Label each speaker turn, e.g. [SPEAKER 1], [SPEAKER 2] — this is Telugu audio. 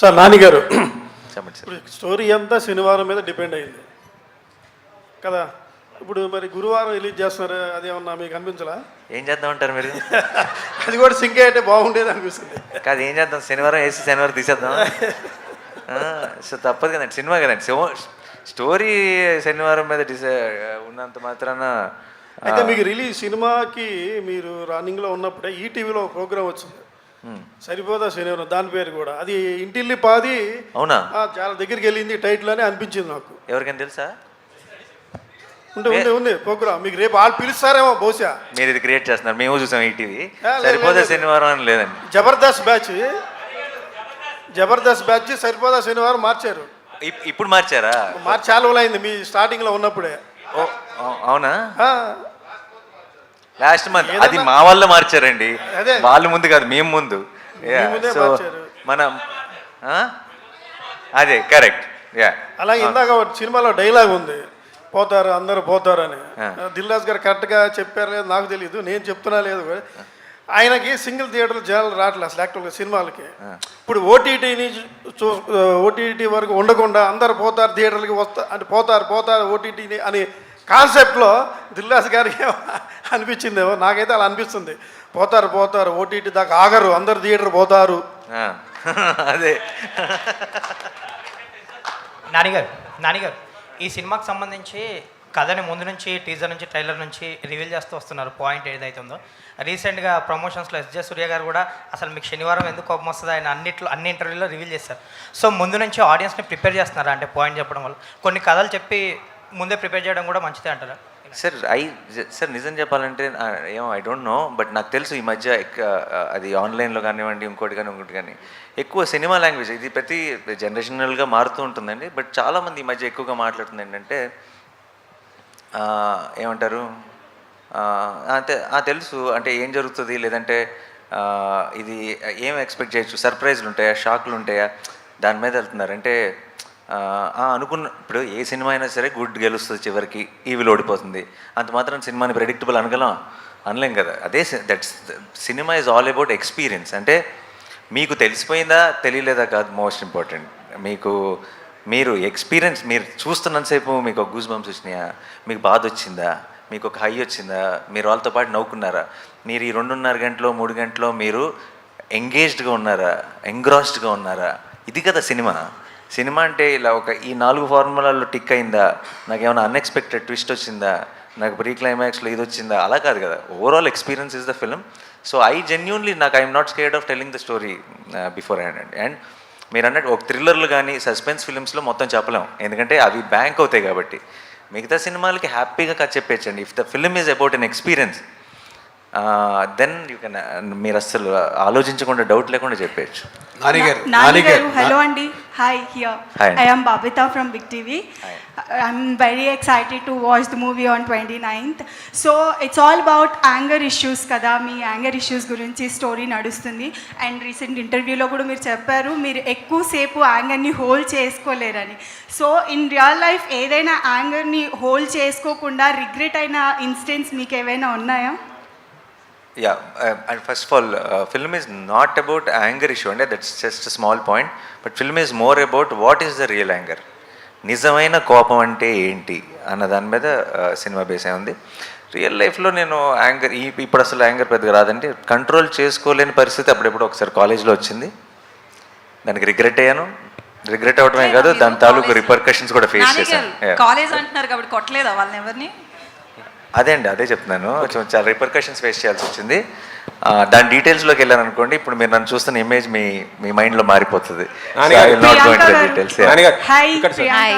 [SPEAKER 1] సార్ నానిగారు
[SPEAKER 2] చెప్పండి సార్.
[SPEAKER 1] ఇప్పుడు స్టోరీ అంతా శనివారం మీద డిపెండ్ అయింది కదా. ఇప్పుడు మరి గురువారం రిలీజ్ చేస్తున్నారు, అదేమన్నా మీకు అనిపించలా?
[SPEAKER 2] ఏం చేద్దామంటారు మీరు?
[SPEAKER 1] అది కూడా సింక్ అయితే బాగుండేది అనిపిస్తుంది.
[SPEAKER 2] కాదు, ఏం చేద్దాం, శనివారం వేసి శనివారం తీసేద్దాం. సో తప్పదు కదండి, సినిమా కదండి. స్టోరీ శనివారం మీద ఉన్నంత మాత్రాన.
[SPEAKER 1] అయితే మీకు రిలీజ్ సినిమాకి మీరు రన్నింగ్లో ఉన్నప్పుడే ఈటీవీలో ఒక ప్రోగ్రామ్ వచ్చింది, సరిపోదా శనివారం, దాని పేరు కూడా అది ఇంటిల్లి పాది.
[SPEAKER 2] అవునా?
[SPEAKER 1] చాలా దగ్గరికి వెళ్ళింది టైటిల్ అని అనిపించింది నాకు.
[SPEAKER 2] ఎవరికైనా తెలుసా?
[SPEAKER 1] ఉంది ప్రోగ్రామ్. మీకు రేపు వాళ్ళు పిలుస్తారేమో బహుశా.
[SPEAKER 2] మీరు ఇది క్రియేట్ చేస్తున్నారు, మేము చూసాం ఈటీవీ. సరిపోదా శనివారం అని లేదండి.
[SPEAKER 1] జబర్దస్త్ బ్యాచ్ సరిపోదా శనివారం మార్చారు.
[SPEAKER 2] ఇప్పుడు మార్చారా?
[SPEAKER 1] చాలా రోజులైంది మీ స్టార్టింగ్లో ఉన్నప్పుడే.
[SPEAKER 2] ఓ అవునా? లాస్ట్ మంత్ అది మా వాళ్ళు మార్చారండి. వాళ్ళు ముందు కాదు, మేము ముందు. సో మనం అదే కరెక్ట్.
[SPEAKER 1] అలా ఇందాక సినిమాలో డైలాగ్ ఉంది, పోతారు అందరూ పోతారు అని. దిల్రాజ్ గారు కరెక్ట్గా చెప్పారు లేదు నాకు తెలియదు, నేను చెప్తున్నా లేదు. ఆయనకి సింగిల్ థియేటర్లు జనాలు రావట్లేదు అసలు యాక్చువల్గా సినిమాలకి. ఇప్పుడు ఓటీటీ వరకు ఉండకుండా అందరు పోతారు థియేటర్లకి అంటే పోతారు ఓటీటీని అని కాన్సెప్ట్లో దిల్రాజ్ గారికి అనిపించిందేమో, నాకైతే అలా అనిపిస్తుంది. పోతారు ఓటీటీ దాకా ఆగరు, అందరు థియేటర్ పోతారు.
[SPEAKER 2] అదే
[SPEAKER 3] నానిగారు ఈ సినిమాకి సంబంధించి కథని ముందు నుంచి టీజర్ నుంచి ట్రైలర్ నుంచి రివీల్ చేస్తూ వస్తున్నారు. పాయింట్ ఏదైతే ఉందో రీసెంట్గా ప్రమోషన్స్లో ఎస్జే సూర్య గారు కూడా అసలు మీకు శనివారం ఎందుకు కోపం వస్తుంది ఆయన అన్ని ఇంటర్వ్యూలో రివీల్ చేస్తారు. సో ముందు నుంచి ఆడియన్స్ని ప్రిపేర్ చేస్తున్నారా అంటే పాయింట్ చెప్పడం వల్ల కొన్ని కథలు చెప్పి ముందే ప్రిపేర్ చేయడం కూడా మంచిదే అంటారా?
[SPEAKER 2] సార్ నిజం చెప్పాలంటే ఐ డోంట్ నో, బట్ నాకు తెలుసు ఈ మధ్య అది ఆన్లైన్లో కానివ్వండి ఇంకోటి కానీ ఎక్కువ సినిమా లాంగ్వేజ్ ఇది ప్రతి జనరేషనల్గా మారుతూ ఉంటుందండి. బట్ చాలామంది ఈ మధ్య ఎక్కువగా మాట్లాడుతుంది ఏంటంటే ఏమంటారు, అంతే తెలుసు అంటే ఏం జరుగుతుంది, లేదంటే ఇది ఏం ఎక్స్పెక్ట్ చేయొచ్చు, సర్ప్రైజ్లు ఉంటాయా, షాక్లు ఉంటాయా, దాని మీద వెళ్తున్నారు. అంటే ఇప్పుడు ఏ సినిమా అయినా సరే గుడ్ గెలుస్తుంది, చివరికి ఈవిల్ ఓడిపోతుంది, అంత మాత్రం సినిమాని ప్రెడిక్టబుల్ అనలేం కదా. అదే that's cinema is all about experience. అంటే మీకు తెలిసిపోయిందా తెలియలేదా కాదు మోస్ట్ ఇంపార్టెంట్, మీరు ఎక్స్పీరియన్స్ మీరు చూస్తున్నంతసేపు మీకు ఒక గూస్ బంప్స్ వచ్చినాయా, మీకు బాధ వచ్చిందా, మీకు ఒక హై వచ్చిందా, మీరు వాళ్ళతో పాటు నవ్వుకున్నారా, మీరు ఈ 2.5 గంటలో 3 గంటలో మీరు ఎంగేజ్డ్గా ఉన్నారా, ఎంగ్రాస్డ్గా ఉన్నారా, ఇది కదా సినిమా అంటే ఇలా ఈ 4 ఫార్ములాల్లో టిక్ అయిందా, నాకు ఏమైనా అన్ఎక్స్పెక్టెడ్ ట్విస్ట్ వచ్చిందా, నాకు ప్రీ క్లైమాక్స్లో ఇది వచ్చిందా, అలా కాదు కదా. Overall experience is the film. So I'm not scared of telling the story before hand అండి. అండ్ మీరు అన్నట్టు ఒక థ్రిల్లర్లు కానీ సస్పెన్స్ ఫిల్మ్స్లో మొత్తం చెప్పలేం, ఎందుకంటే అవి బ్యాంక్ అవుతాయి కాబట్టి. మిగతా సినిమాలకి హ్యాపీగా కథ చెప్పేయచ్చండి. If the film is about an experience then you can, మీరు అస్సలు ఆలోచించకుండా డౌట్ లేకుండా చెప్పేయచ్చు.
[SPEAKER 4] నానిగారు హలో అండి. Hi, here I am Babita from big TV. I'm very excited to watch the movie on 29th. So it's all about anger issues కదా, మీ యాంగర్ ఇష్యూస్ గురించి స్టోరీ నడుస్తుంది. అండ్ రీసెంట్ ఇంటర్వ్యూలో కూడా మీరు చెప్పారు మీరు ఎక్కువసేపు యాంగర్ని హోల్డ్ చేసుకోలేరని. సో ఇన్ రియల్ లైఫ్ ఏదైనా యాంగర్ని హోల్డ్ చేసుకోకుండా రిగ్రెట్ అయిన ఇన్సిడెంట్స్ మీకు ఏవైనా ఉన్నాయా?
[SPEAKER 2] And first of all, film is not about anger issue, and that's just a small point, but film is more about what is the real anger, నిజమైన కోపం అంటే ఏంటి అన్న దాని మీద సినిమా బేస్ అయి ఉంది. రియల్ లైఫ్లో నేను యాంగర్ ఇప్పుడు అసలు యాంగర్ పెద్దగా రాదండి, కంట్రోల్ చేసుకోలేని పరిస్థితి అప్పుడెప్పుడు ఒకసారి కాలేజ్లో వచ్చింది, దానికి రిగ్రెట్ అయ్యాను. రిగ్రెట్ అవడమే కాదు, దాని తాలూకు రిపర్కషన్స్ కూడా ఫేస్ చేశాను.
[SPEAKER 5] కాలేజ్ అంటున్నారు కాబట్టి కొట్టలేదా వాళ్ళని ఎవరిని?
[SPEAKER 2] అదే చెప్తున్నాను, చాలా రిపర్కషన్స్ ఫేస్ చేయాల్సి వచ్చింది. దాని డీటెయిల్స్లోకి వెళ్ళాను అనుకోండి, ఇప్పుడు మీరు నన్ను చూస్తున్న ఇమేజ్ మీ మైండ్లో మారిపోతుంది.